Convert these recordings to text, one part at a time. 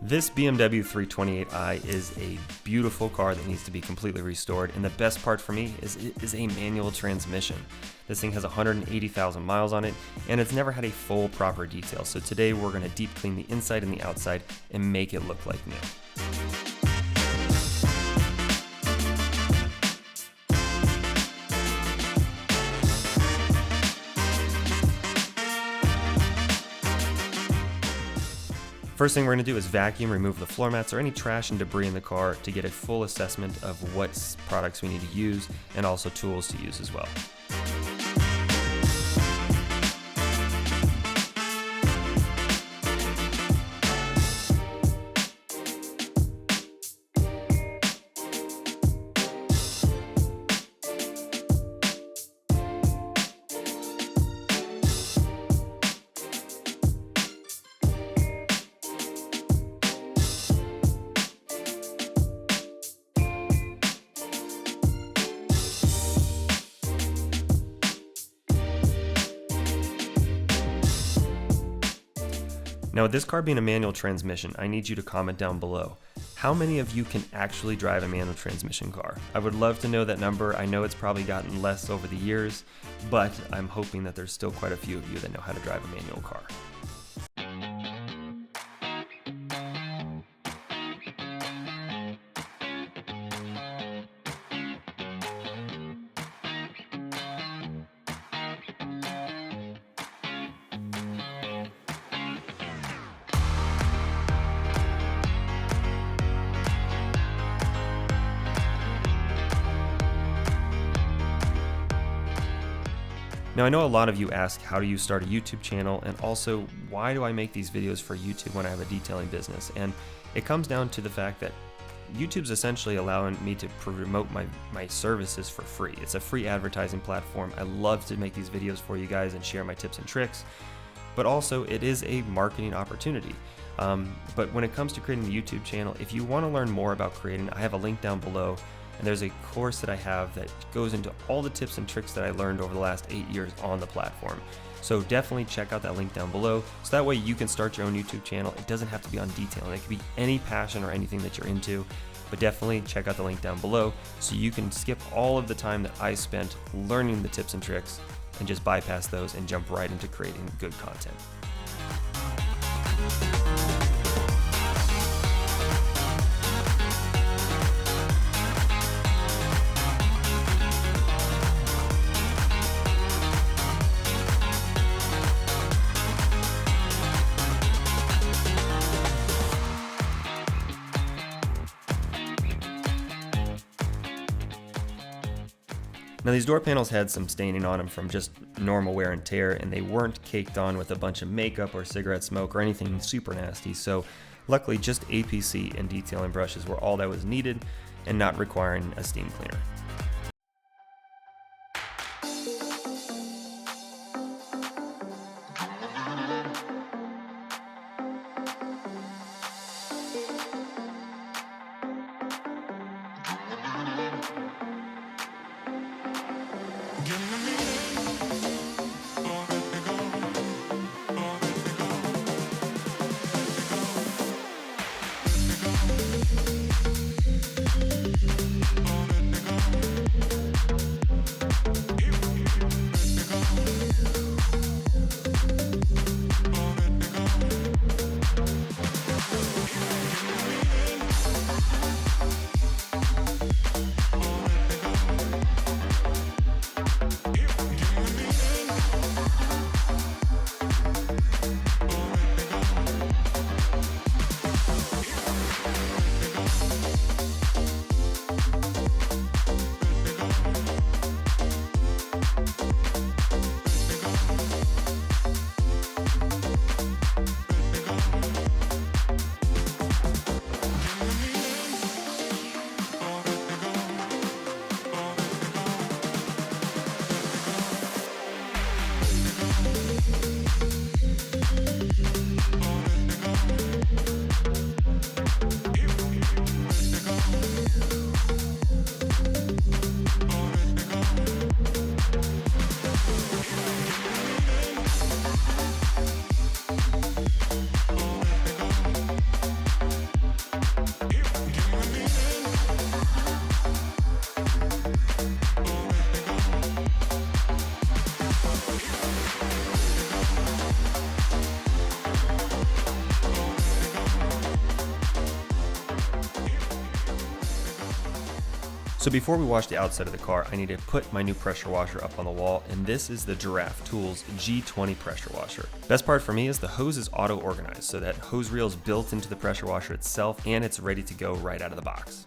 This BMW 328i is a beautiful car that needs to be completely restored, and the best part for me is it is a manual transmission. This thing has 180,000 miles on it, and it's never had a full proper detail, so today we're going to deep clean the inside and the outside and make it look like new. First thing we're going to do is vacuum remove the floor mats or any trash and debris in the car to get a full assessment of what products we need to use and also tools to use as well. Now with this car being a manual transmission, I need you to comment down below. How many of you can actually drive a manual transmission car? I would love to know that number. I know it's probably gotten less over the years, but I'm hoping that there's still quite a few of you that know how to drive a manual car. Now I know a lot of you ask, how do you start a YouTube channel, and also why do I make these videos for YouTube when I have a detailing business? And it comes down to the fact that YouTube's essentially allowing me to promote my services for free. It's a free advertising platform. I love to make these videos for you guys and share my tips and tricks, but also it is a marketing opportunity. But when it comes to creating a YouTube channel, if you want to learn more about creating, I have a link down below. And there's a course that I have that goes into all the tips and tricks that I learned over the last 8 years on the platform. So definitely check out that link down below, so that way you can start your own YouTube channel. It doesn't have to be on detailing. It could be any passion or anything that you're into, but definitely check out the link down below so you can skip all of the time that I spent learning the tips and tricks and just bypass those and jump right into creating good content. Now these door panels had some staining on them from just normal wear and tear, and they weren't caked on with a bunch of makeup or cigarette smoke or anything super nasty, so luckily just APC and detailing brushes were all that was needed and not requiring a steam cleaner. So before we wash the outside of the car, I need to put my new pressure washer up on the wall, and this is the Giraffe Tools G20 pressure washer. Best part for me is the hose is auto organized, so that hose reel is built into the pressure washer itself, and it's ready to go right out of the box.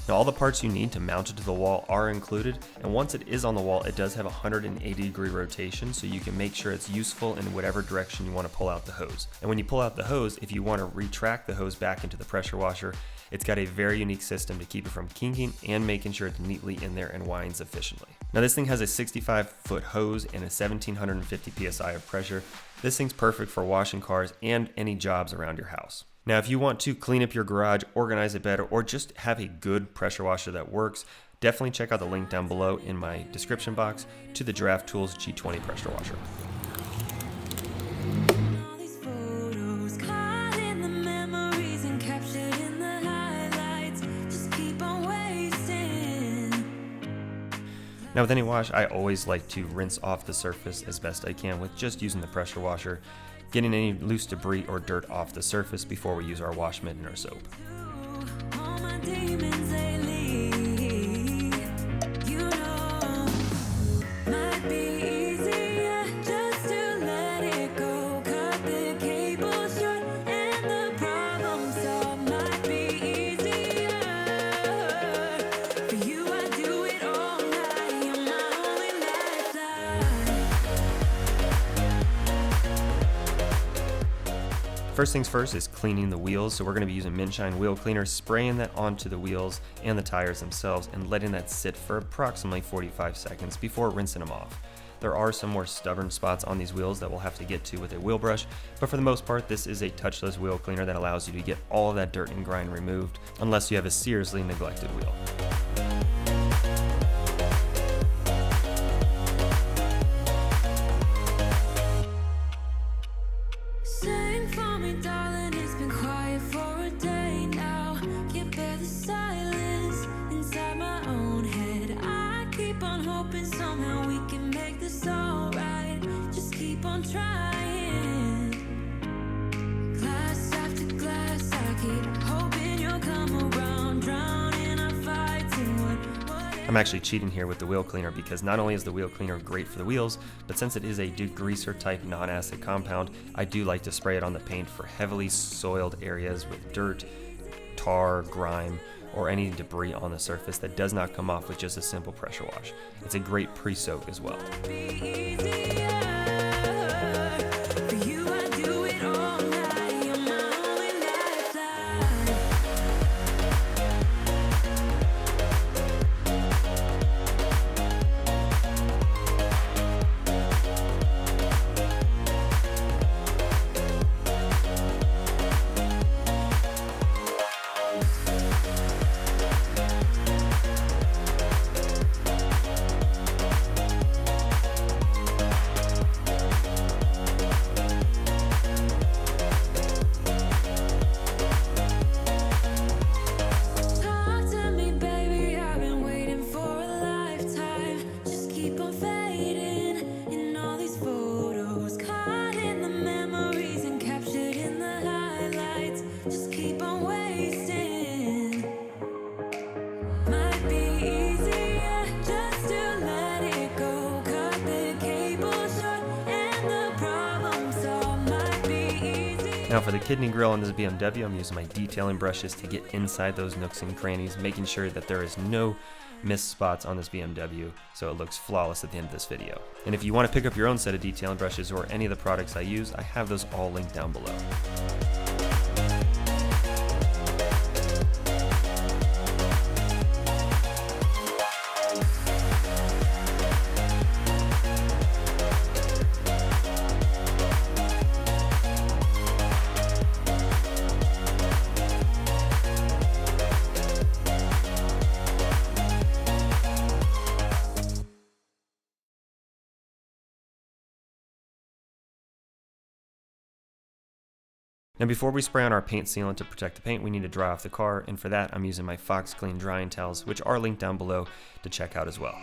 Now all the parts you need to mount it to the wall are included, and once it is on the wall, it does have a 180-degree rotation, so you can make sure it's useful in whatever direction you want to pull out the hose. And when you pull out the hose, if you want to retract the hose back into the pressure washer, it's got a very unique system to keep it from kinking and making sure it's neatly in there and winds efficiently. Now this thing has a 65-foot hose and a 1750 psi of pressure. This thing's perfect for washing cars and any jobs around your house. Now if you want to clean up your garage, organize it better, or just have a good pressure washer that works, definitely check out the link down below in my description box to the Giraffe Tools G20 pressure washer. Now with any wash, I always like to rinse off the surface as best I can with just using the pressure washer, getting any loose debris or dirt off the surface before we use our wash mitt and our soap. First things first is cleaning the wheels, so we're going to be using Mint Shine wheel cleaner, spraying that onto the wheels and the tires themselves and letting that sit for approximately 45 seconds before rinsing them off. There are some more stubborn spots on these wheels that we'll have to get to with a wheel brush, but for the most part this is a touchless wheel cleaner that allows you to get all of that dirt and grime removed unless you have a seriously neglected wheel. I'm actually cheating here with the wheel cleaner because not only is the wheel cleaner great for the wheels, but since it is a degreaser type non-acid compound, I do like to spray it on the paint for heavily soiled areas with dirt, tar, grime, or any debris on the surface that does not come off with just a simple pressure wash. It's a great pre-soak as well. Now for the kidney grill on this BMW, I'm using my detailing brushes to get inside those nooks and crannies, making sure that there is no missed spots on this BMW so it looks flawless at the end of this video. And if you want to pick up your own set of detailing brushes or any of the products I use, I have those all linked down below. Now before we spray on our paint sealant to protect the paint, we need to dry off the car, and for that I'm using my Fox Clean drying towels, which are linked down below to check out as well.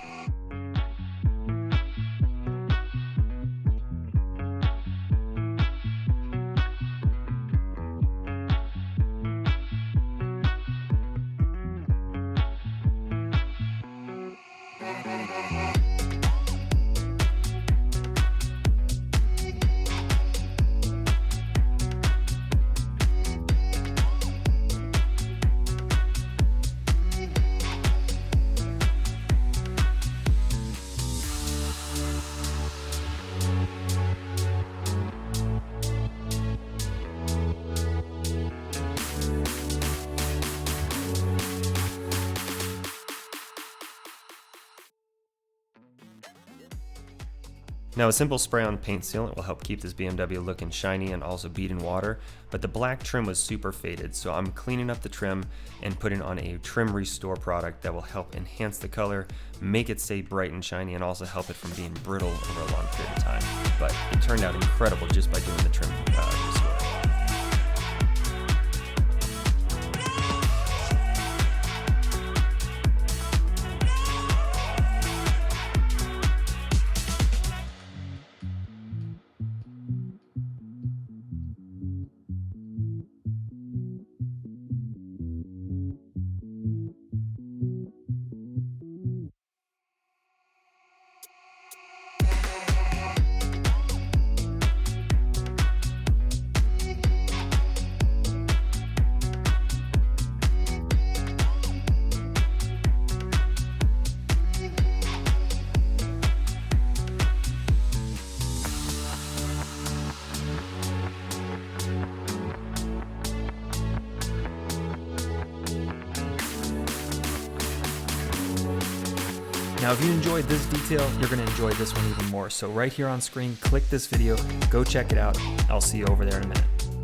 Now a simple spray on paint sealant will help keep this BMW looking shiny and also bead in water, but the black trim was super faded, so I'm cleaning up the trim and putting on a trim restore product that will help enhance the color, make it stay bright and shiny, and also help it from being brittle over a long period of time. But it turned out incredible just by doing the trim restore. Now, if you enjoyed this detail, you're going to enjoy this one even more. So right here on screen, click this video, go check it out. I'll see you over there in a minute.